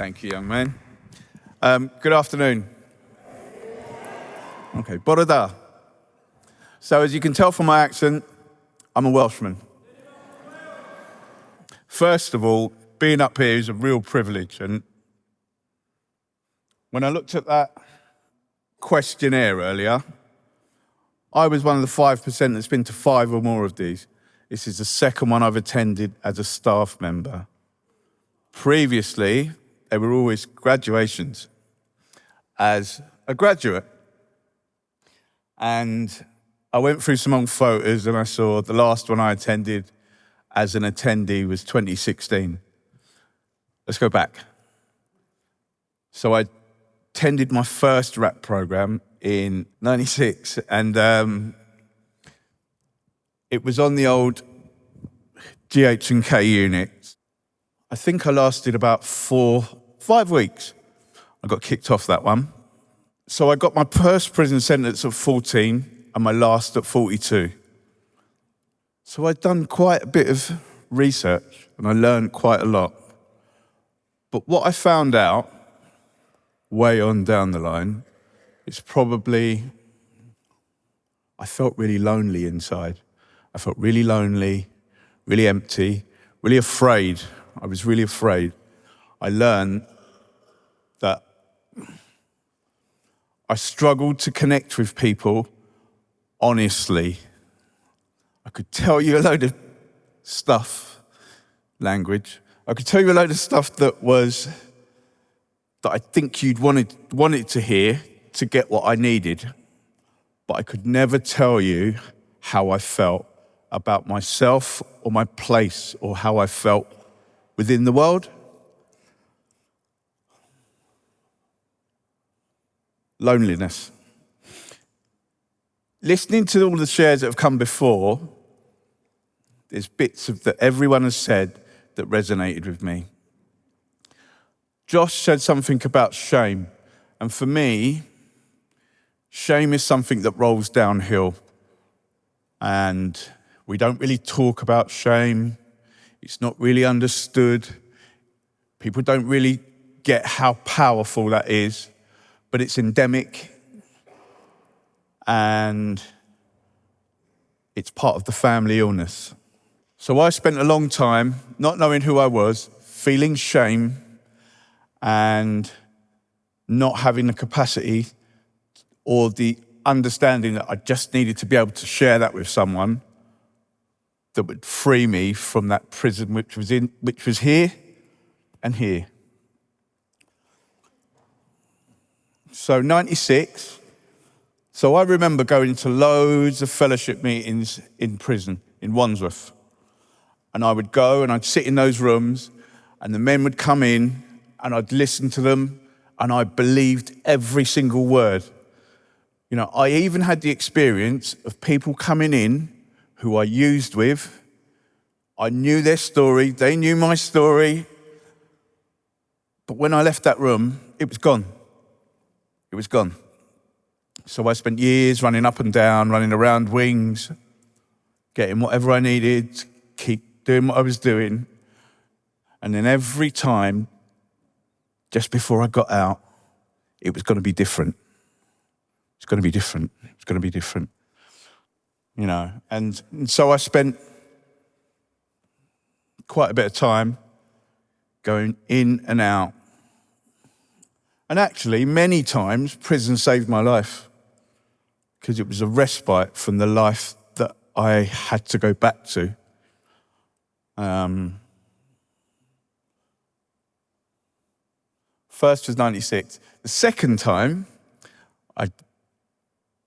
Thank you, young man. Good afternoon. Okay, bore da. So as you can tell from my accent, I'm a Welshman. First of all, being up here is a real privilege. And when I looked at that questionnaire earlier, I was one of the 5% that's been to 5 or more of these. This is the second one I've attended as a staff member. Previously, they were always graduations as a graduate. And I went through some old photos and I saw the last one I attended as an attendee was 2016. Let's go back. So I attended my first rap program in 96 and it was on the old GH&K unit. I think I lasted about 5 weeks. I got kicked off that one. So I got my first prison sentence at 14 and my last at 42. So I'd done quite a bit of research and I learned quite a lot. But what I found out way on down the line is probably I felt really lonely inside. I felt really lonely, really empty, really afraid. I was really afraid. I learned that I struggled to connect with people honestly. I could tell you a load of stuff, language. I could tell you a load of stuff that I think you'd wanted to hear to get what I needed. But I could never tell you how I felt about myself or my place or how I felt within the world. Loneliness. Listening to all the shares that have come before, there's bits of that everyone has said that resonated with me. Josh said something about shame. And for me, shame is something that rolls downhill. And we don't really talk about shame. It's not really understood. People don't really get how powerful that is, but it's endemic and it's part of the family illness. So I spent a long time not knowing who I was, feeling shame and not having the capacity or the understanding that I just needed to be able to share that with someone that would free me from that prison which was here and here. So 96. So I remember going to loads of fellowship meetings in prison in Wandsworth. And I would go and I'd sit in those rooms and the men would come in and I'd listen to them and I believed every single word. You know, I even had the experience of people coming in who I used with. I knew their story, they knew my story. But when I left that room, it was gone. It was gone. So I spent years running up and down, running around wings, getting whatever I needed, to keep doing what I was doing. And then every time, just before I got out, it was going to be different. It's going to be different. It's going to be different. You know, and so I spent quite a bit of time going in and out. And actually, many times, prison saved my life because it was a respite from the life that I had to go back to. First was 96. The second time I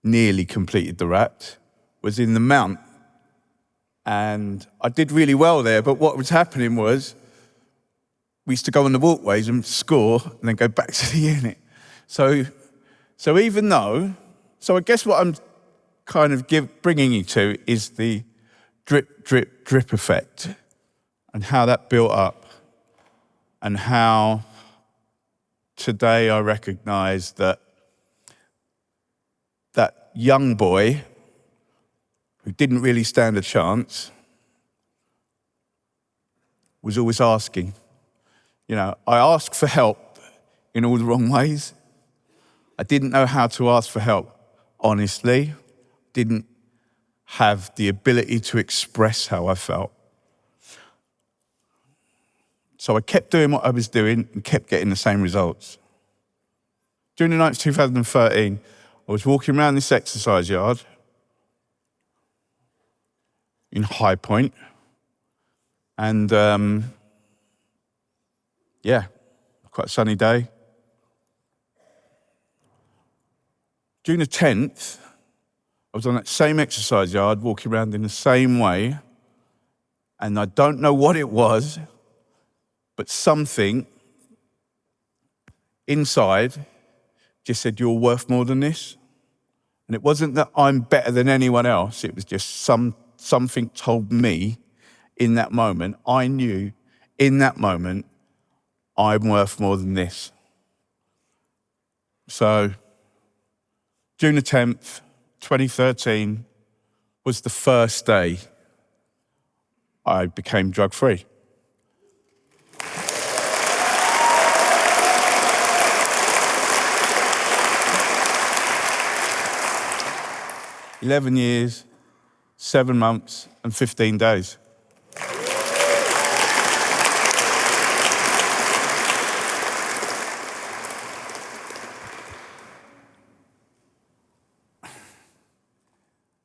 nearly completed the rat was in the Mount. And I did really well there, but what was happening was we used to go on the walkways and score and then go back to the unit. So even though, I guess what I'm kind of bringing you to is the drip, drip, drip effect and how that built up and how today I recognize that young boy who didn't really stand a chance was always asking. You know, I asked for help in all the wrong ways. I didn't know how to ask for help, honestly. Didn't have the ability to express how I felt. So I kept doing what I was doing and kept getting the same results. During the night of 2013, I was walking around this exercise yard in High Point, and quite a sunny day. June the 10th, I was on that same exercise yard, walking around in the same way, and I don't know what it was, but something inside just said, you're worth more than this. And it wasn't that I'm better than anyone else, it was just something told me in that moment, I knew in that moment, I'm worth more than this. So, June the 10th, 2013 was the first day I became drug-free. "11 years, 7 months, and 15 days.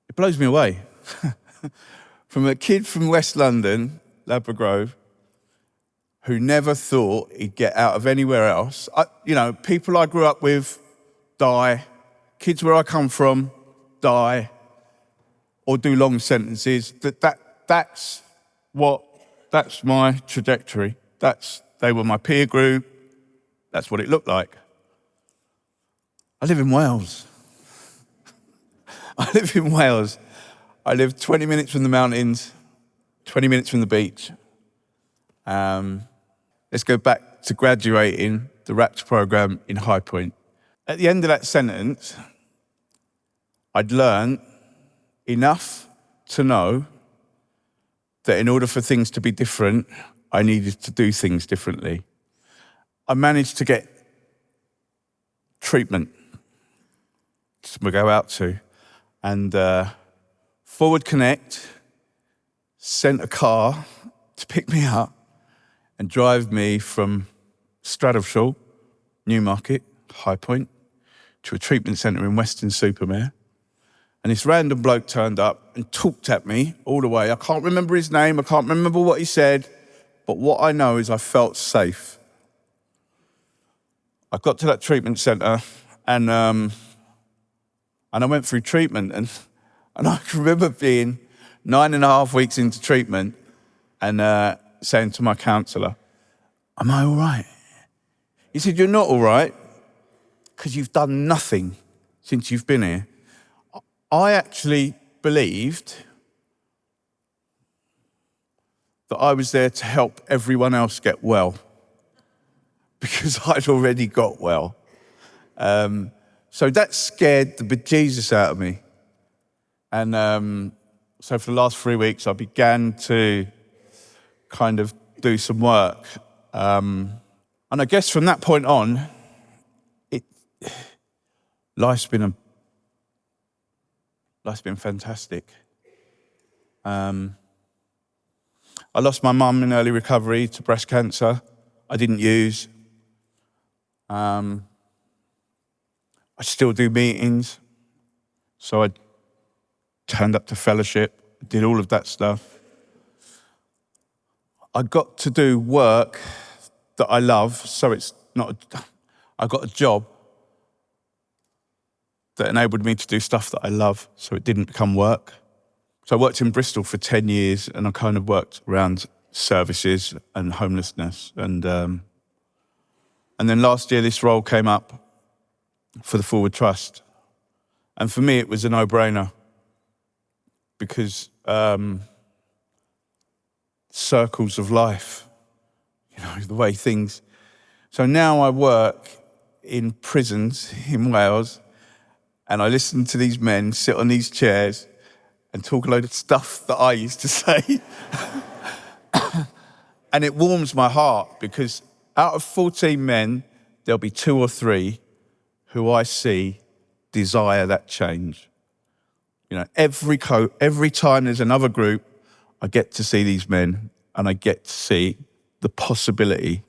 It blows me away. From a kid from West London, Ladbroke Grove, who never thought he'd get out of anywhere else. People I grew up with die. Kids where I come from die or do long sentences. That's my trajectory. They were my peer group. That's what it looked like. I live in Wales. I live 20 minutes from the mountains, 20 minutes from the beach. Let's go back to graduating the RAPS program in High Point. At the end of that sentence, I'd learned enough to know that in order for things to be different, I needed to do things differently. I managed to get treatment to go out to, and Forward Connect sent a car to pick me up and drive me from Stradolshall, Newmarket, High Point, to a treatment centre in Weston-super-Mare. And this random bloke turned up and talked at me all the way. I can't remember his name, I can't remember what he said, but what I know is I felt safe. I got to that treatment centre and I went through treatment, and I can remember being 9.5 weeks into treatment and saying to my counsellor, am I all right? He said, you're not all right because you've done nothing since you've been here. I actually believed that I was there to help everyone else get well because I'd already got well. So that scared the bejesus out of me. And so for the last 3 weeks, I began to kind of do some work. And I guess from that point on, life's been fantastic. I lost my mum in early recovery to breast cancer. I didn't use. I still do meetings. So I turned up to fellowship, did all of that stuff. I got to do work that I love, so it's not, I got a job that enabled me to do stuff that I love, so it didn't become work. So I worked in Bristol for 10 years, and I kind of worked around services and homelessness. And then last year, this role came up for the Forward Trust. And for me, it was a no-brainer because circles of life, the way things. So now I work in prisons in Wales, and I listen to these men sit on these chairs and talk a load of stuff that I used to say. And it warms my heart because out of 14 men, there'll be 2 or 3 who I see desire that change. Every time there's another group, I get to see these men and I get to see the possibility.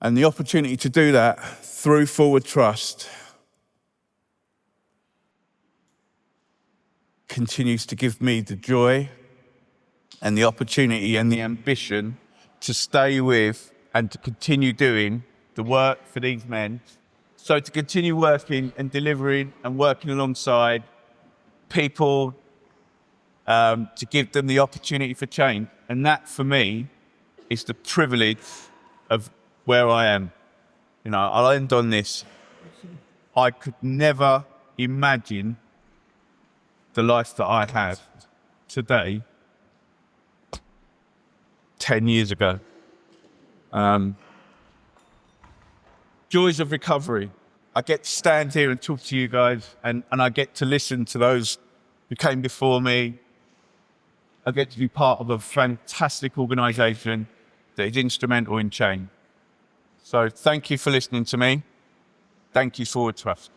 And the opportunity to do that through Forward Trust continues to give me the joy and the opportunity and the ambition to stay with and to continue doing the work for these men. So to continue working and delivering and working alongside people, to give them the opportunity for change. And that, for me, is the privilege of where I am. I'll end on this. I could never imagine the life that I have today 10 years ago. Joys of recovery. I get to stand here and talk to you guys, and I get to listen to those who came before me. I get to be part of a fantastic organisation that is instrumental in change. So thank you for listening to me. Thank you, Forward Trust.